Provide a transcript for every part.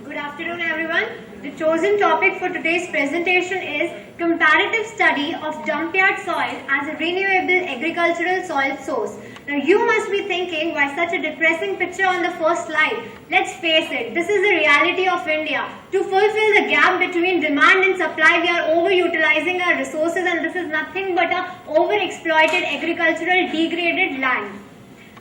Good afternoon, everyone. The chosen topic for today's presentation is comparative study of dump-yard soil as a renewable agricultural soil source. Now, you must be thinking, why such a depressing picture on the first slide? Let's face it, this is the reality of India. To fulfill the gap between demand and supply, we are overutilizing our resources, and this is nothing but a overexploited agricultural degraded land.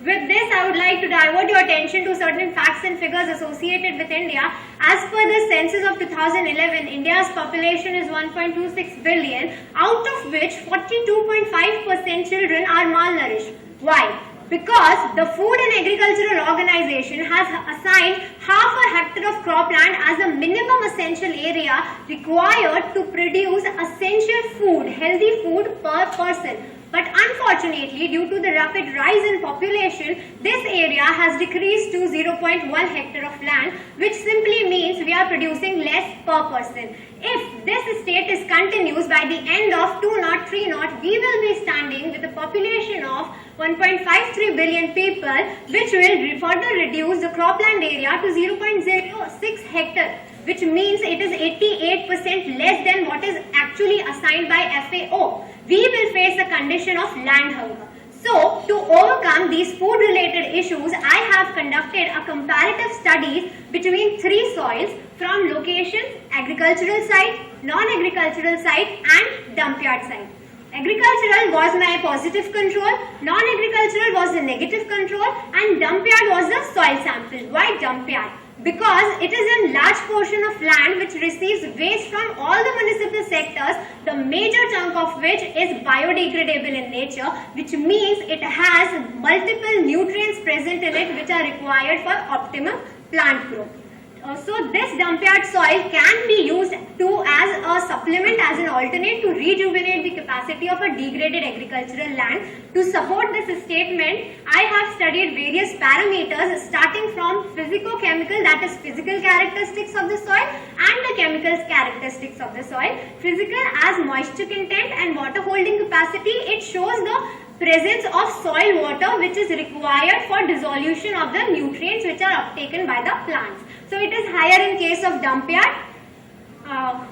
With this, I would like to divert your attention to certain facts and figures associated with India. As per the census of 2011, India's population is 1.26 billion, out of which 42.5% children are malnourished. Why? Because the Food and Agricultural Organization has assigned half a hectare of cropland as a minimum essential area required to produce essential food, healthy food per person. But unfortunately, due to the rapid rise in population, this area has decreased to 0.1 hectare of land, which simply means we are producing less per person. If this status continues, by the end of 2030, we will be standing with a population of 1.53 billion people, which will further reduce the cropland area to 0.06 hectare, which means it is 88% less than what is actually assigned by FAO. We will face a condition of land hunger. So, to overcome these food-related issues, I have conducted a comparative studies between three soils from locations: agricultural site, non-agricultural site, and dump-yard site. Agricultural was my positive control, non-agricultural was the negative control, and dump-yard was the soil sample. Why dump-yard? Because it is a large portion of land which receives waste from all the municipal sectors, the major chunk of which is biodegradable in nature, which means it has multiple nutrients present in it which are required for optimum plant growth. So this dump-yard soil can be used as a supplement, as an alternate to rejuvenate the capacity of a degraded agricultural land. To support this statement, I have studied various parameters starting from physico-chemical, that is physical characteristics of the soil, and the chemical characteristics of the soil. Physical as moisture content and water holding capacity, it shows the presence of soil water which is required for dissolution of the nutrients which are uptaken by the plants. So it is higher in case of dump-yard.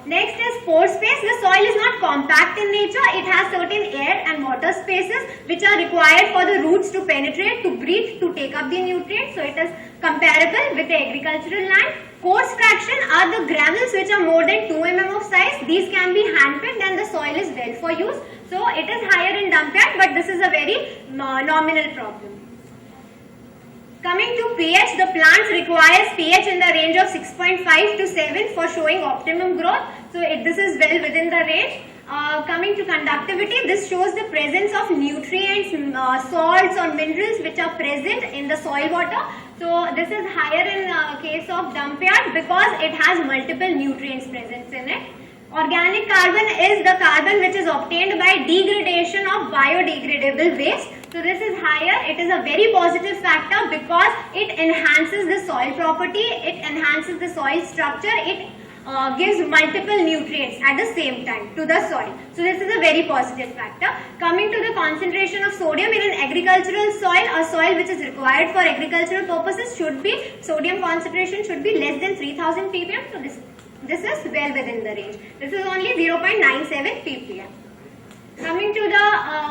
Next is pore space. The soil is not compact in nature. It has certain air and water spaces which are required for the roots to penetrate, to breathe, to take up the nutrients. So it is comparable with the agricultural land. Coarse fraction are the granules which are more than 2 mm of size. These can be hand-picked and the soil is well for use. So it is higher in dump-yard, but this is a very nominal problem. Coming to pH, the plants requires pH in the range of 6.5 to 7 for showing optimum growth. So this is well within the range. Coming to conductivity, this shows the presence of nutrients, salts or minerals which are present in the soil water. So this is higher in case of dump-yard because it has multiple nutrients present in it. Organic carbon is the carbon which is obtained by degradation of biodegradable waste. So this is higher. It is a very positive factor because it enhances the soil property, it enhances the soil structure, it gives multiple nutrients at the same time to the soil. So this is a very positive factor. Coming to the concentration of sodium in an agricultural soil, a soil which is required for agricultural purposes should be, sodium concentration should be less than 3000 ppm. So this is well within the range. This is only 0.97 ppm. Coming to the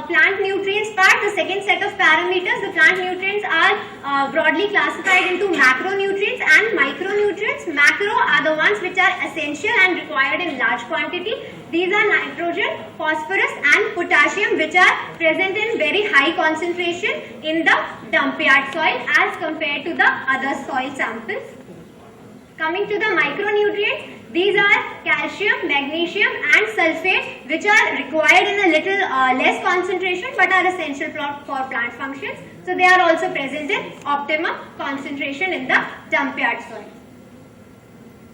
plant nutrients part, the second set of parameters, the plant nutrients are broadly classified into macronutrients and micronutrients. Macro are the ones which are essential and required in large quantity. These are nitrogen, phosphorus and potassium which are present in very high concentration in the dump-yard soil as compared to the other soil samples. Coming to the micronutrients, these are calcium, magnesium and sulfate which are required in a little less concentration but are essential for plant functions. So they are also present in optimum concentration in the dump-yard soil.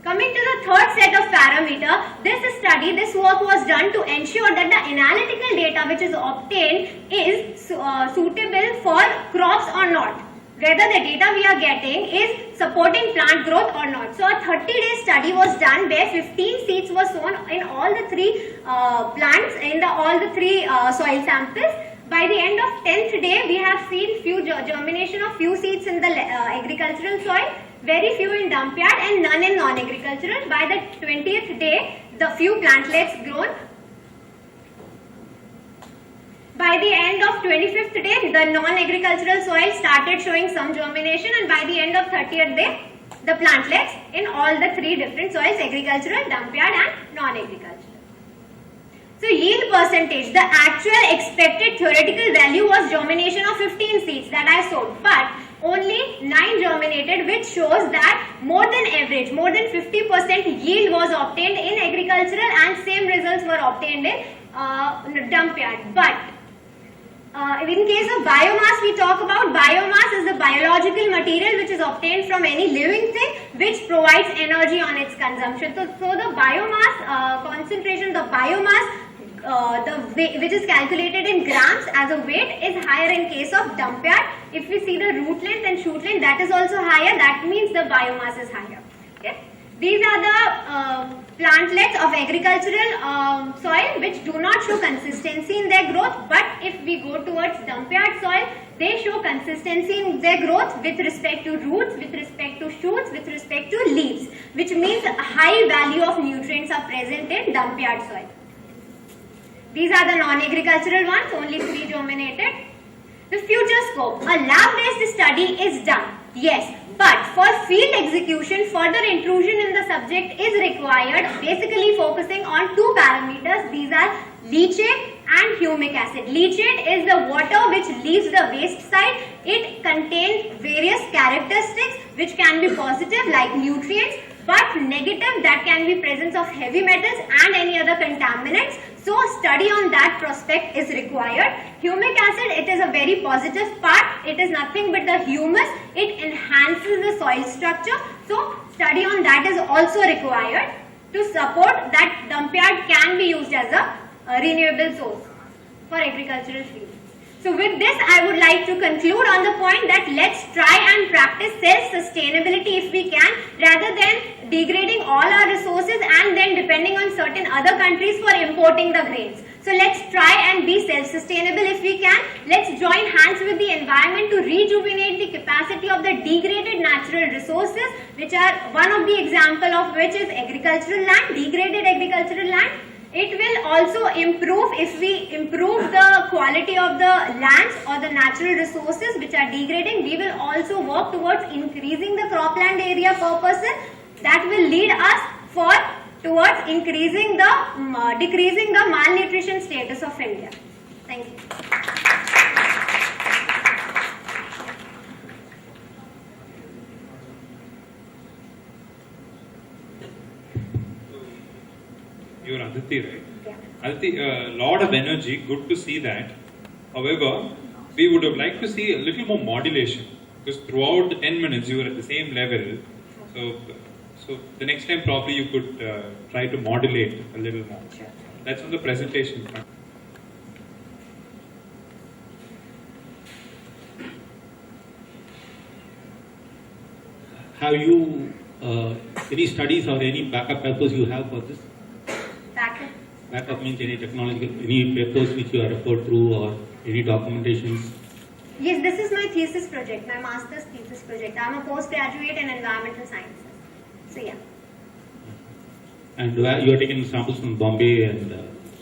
Coming to the third set of parameter, this work was done to ensure that the analytical data which is obtained is suitable for crops or not. Whether the data we are getting is supporting plant growth or not. So a 30-day study was done where 15 seeds were sown in all the three plants, in all the three soil samples. By the end of 10th day, we have seen germination of few seeds in the agricultural soil, very few in dump yard and none in non-agricultural. By the 20th day, the few plantlets grown. By the end of 25th day, the non-agricultural soil started showing some germination, and by the end of 30th day, the plantlets in all the three different soils, agricultural, dump yard and non-agricultural. So yield percentage, the actual expected theoretical value was germination of 15 seeds that I sowed, but only 9 germinated, which shows that more than average, more than 50% yield was obtained in agricultural and same results were obtained in dump yard. But in case of biomass, we talk about biomass is the biological material which is obtained from any living thing which provides energy on its consumption. So the biomass concentration, the biomass which is calculated in grams as a weight is higher in case of dump yard. If we see the root length and shoot length, that is also higher. That means the biomass is higher. Okay. These are the plantlets of agricultural soil which do not show consistency in their growth, but if we go towards dump yard soil, they show consistency in their growth with respect to roots, with respect to shoots, with respect to leaves, which means a high value of nutrients are present in dump yard soil. These are the non-agricultural ones, only 3 germinated. The future scope, a lab-based study is done, yes, but for field execution, further intrusion in the subject is required, basically focusing on 2 parameters. These are leachate and humic acid. Leachate is the water which leaves the waste side. It contains various characteristics which can be positive like nutrients, but negative, that can be presence of heavy metals and any other contaminants. So study on that prospect is required. Humic acid, it is a very positive part. It is nothing but the humus. It enhances the soil structure. So study on that is also required to support that dump yard can be used as a renewable source for agricultural field. So with this, I would like to conclude on the point that let's try and practice self-sustainability if we can, rather than degrading all our resources and then depending on certain other countries for importing the grains. So let's try and be self-sustainable if we can. Let's join hands with the environment to rejuvenate the capacity of the degraded natural resources, which are one of the example of which is agricultural land, degraded agricultural land. It will also improve if we improve the quality of the lands or the natural resources which are degrading. We will also work towards increasing the cropland area per person. That will lead us towards increasing the decreasing the malnutrition status of India. Thank you. You're Aditi, right? Yeah. Aditi, a lot of energy, good to see that. However, we would have liked to see a little more modulation, because throughout the 10 minutes you were at the same level. So the next time probably you could try to modulate a little more. Sure. That's on the presentation front. Have you any studies or any backup papers you have for this? Backup. Backup means any technological, any papers which you are referred through or any documentations? Yes, this is my thesis project, my master's thesis project. I am a postgraduate in environmental sciences. So yeah. And you are taking samples from Bombay and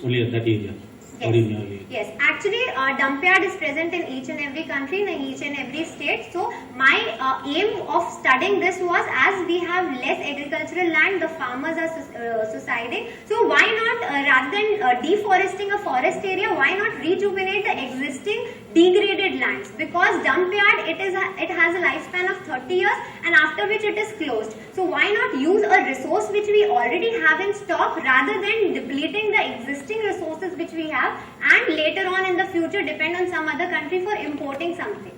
only at that area? Yes. Or in your area? Yes, actually dump yard is present in each and every country, in each and every state. So my aim of studying this was, as we have less agricultural land, the farmers are suiciding. So why not, rather than deforesting a forest area, why not rejuvenate the existing degraded lands? Because dump yard, it has a lifespan of 30 years and after which it is closed. So why not use a resource which we already have in stock rather than depleting the existing resources which we have and later on in the future depend on some other country for importing something.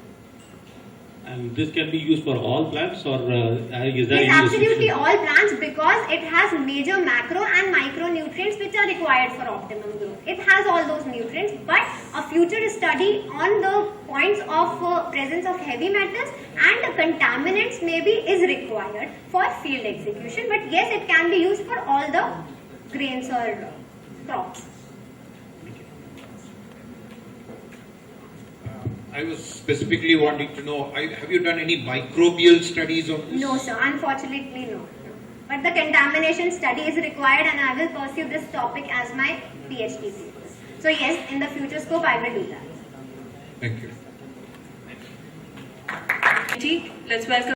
And this can be used for all plants, or is there Yes, any absolutely restriction? all plants, because it has major macro and micronutrients which are required for optimum growth. It has all those nutrients, but a future study on the points of presence of heavy metals and contaminants maybe is required for field execution. But yes, it can be used for all the grains or crops. I was specifically wanting to know, have you done any microbial studies on this? No, sir. Unfortunately, no. But the contamination study is required, and I will pursue this topic as my PhD thesis. So yes, in the future scope, I will do that. Thank you. Let's welcome